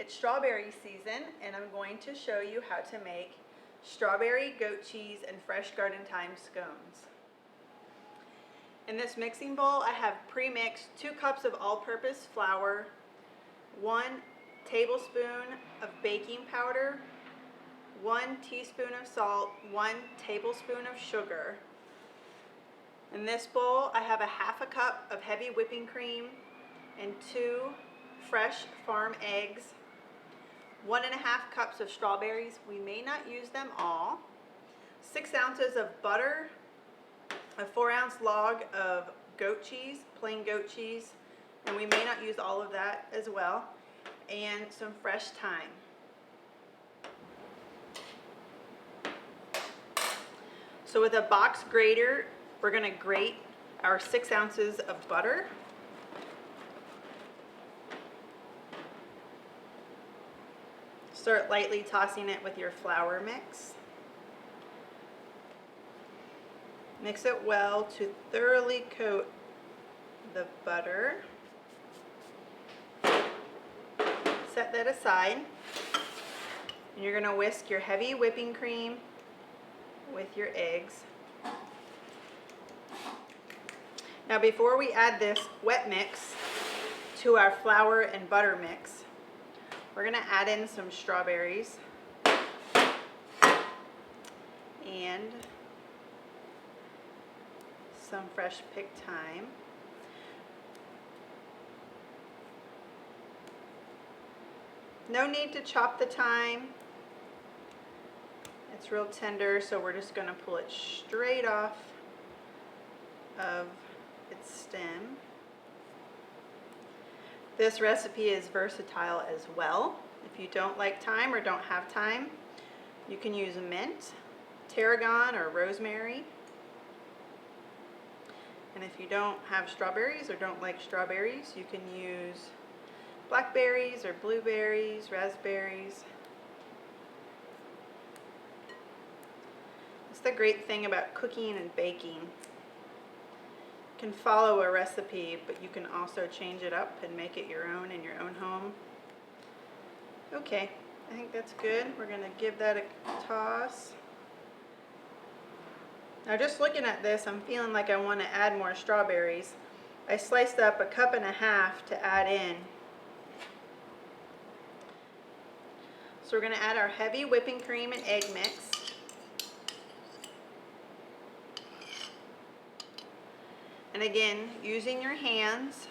It's strawberry season, and I'm going to show you how to make strawberry, goat cheese, and fresh garden thyme scones. In this mixing bowl, I have pre-mixed 2 cups of all-purpose flour, 1 tablespoon of baking powder, 1 teaspoon of salt, 1 tablespoon of sugar. In this bowl, I have a half a cup of heavy whipping cream and 2 fresh farm eggs, 1.5 cups of strawberries. We may not use them all. 6 ounces of butter, a 4-ounce log of goat cheese, plain goat cheese, and we may not use all of that as well, and some fresh thyme. So with a box grater, we're going to grate our 6 ounces of butter. Start lightly tossing it with your flour mix. Mix it well to thoroughly coat the butter. Set that aside. And you're going to whisk your heavy whipping cream with your eggs. Now before we add this wet mix to our flour and butter mix, we're going to add in some strawberries and some fresh picked thyme. No need to chop the thyme. It's real tender, so we're just going to pull it straight off of its stem. This recipe is versatile as well. If you don't like thyme or don't have thyme, you can use mint, tarragon, or rosemary. And if you don't have strawberries or don't like strawberries, you can use blackberries or blueberries, raspberries. That's the great thing about cooking and baking. You can follow a recipe, but you can also change it up and make it your own in your own home. Okay, I think that's good. We're going to give that a toss. Now just looking at this, I'm feeling like I want to add more strawberries. I sliced up 1.5 cups to add in. So we're going to add our heavy whipping cream and egg mix. And again, using your hands,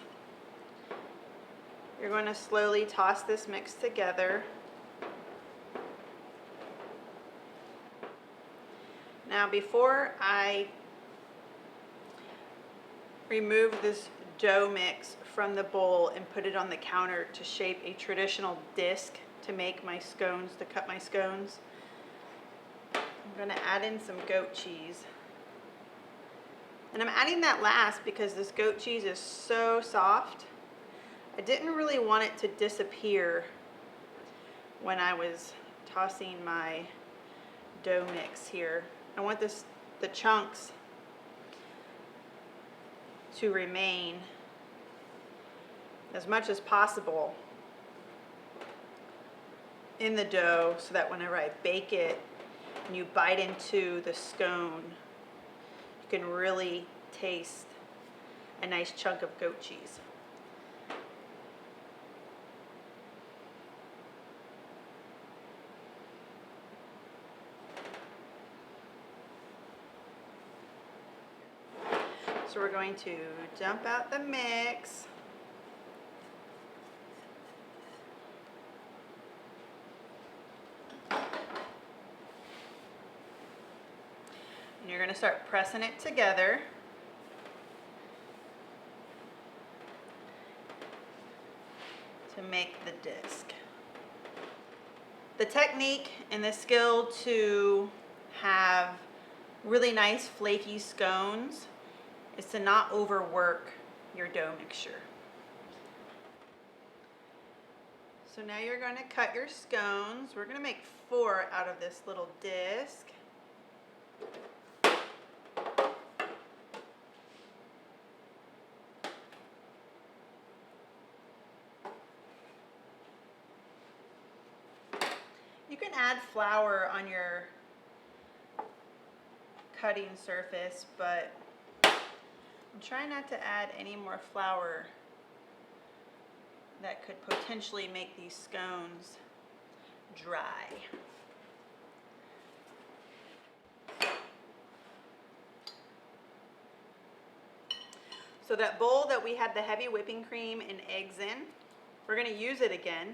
you're going to slowly toss this mix together. Now before I remove this dough mix from the bowl and put it on the counter to shape a traditional disc to make my scones, to cut my scones, I'm going to add in some goat cheese. And I'm adding that last because this goat cheese is so soft. I didn't really want it to disappear when I was tossing my dough mix here. I want the chunks to remain as much as possible in the dough so that whenever I bake it and you bite into the scone, you can really taste a nice chunk of goat cheese. So we're going to dump out the mix. And you're going to start pressing it together. To make the disc. The technique and the skill to have really nice flaky scones is to not overwork your dough mixture. So now you're going to cut your scones. We're going to make 4 out of this little disc. can add flour on your cutting surface, but I'm trying not to add any more flour that could potentially make these scones dry. So that bowl that we had the heavy whipping cream and eggs in, we're going to use it again.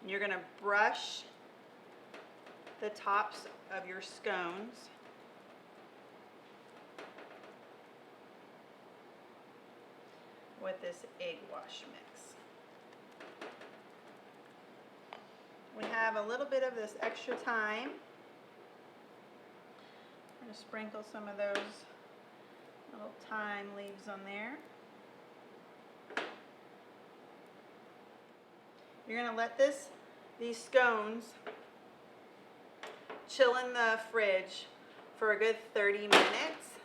And you're going to brush the tops of your scones with this egg wash mix. We have a little bit of this extra thyme. I'm going to sprinkle some of those little thyme leaves on there. You're going to let these scones chill in the fridge for a good 30 minutes.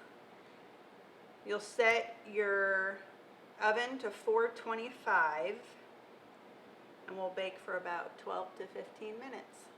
You'll set your oven to 425 and we'll bake for about 12 to 15 minutes.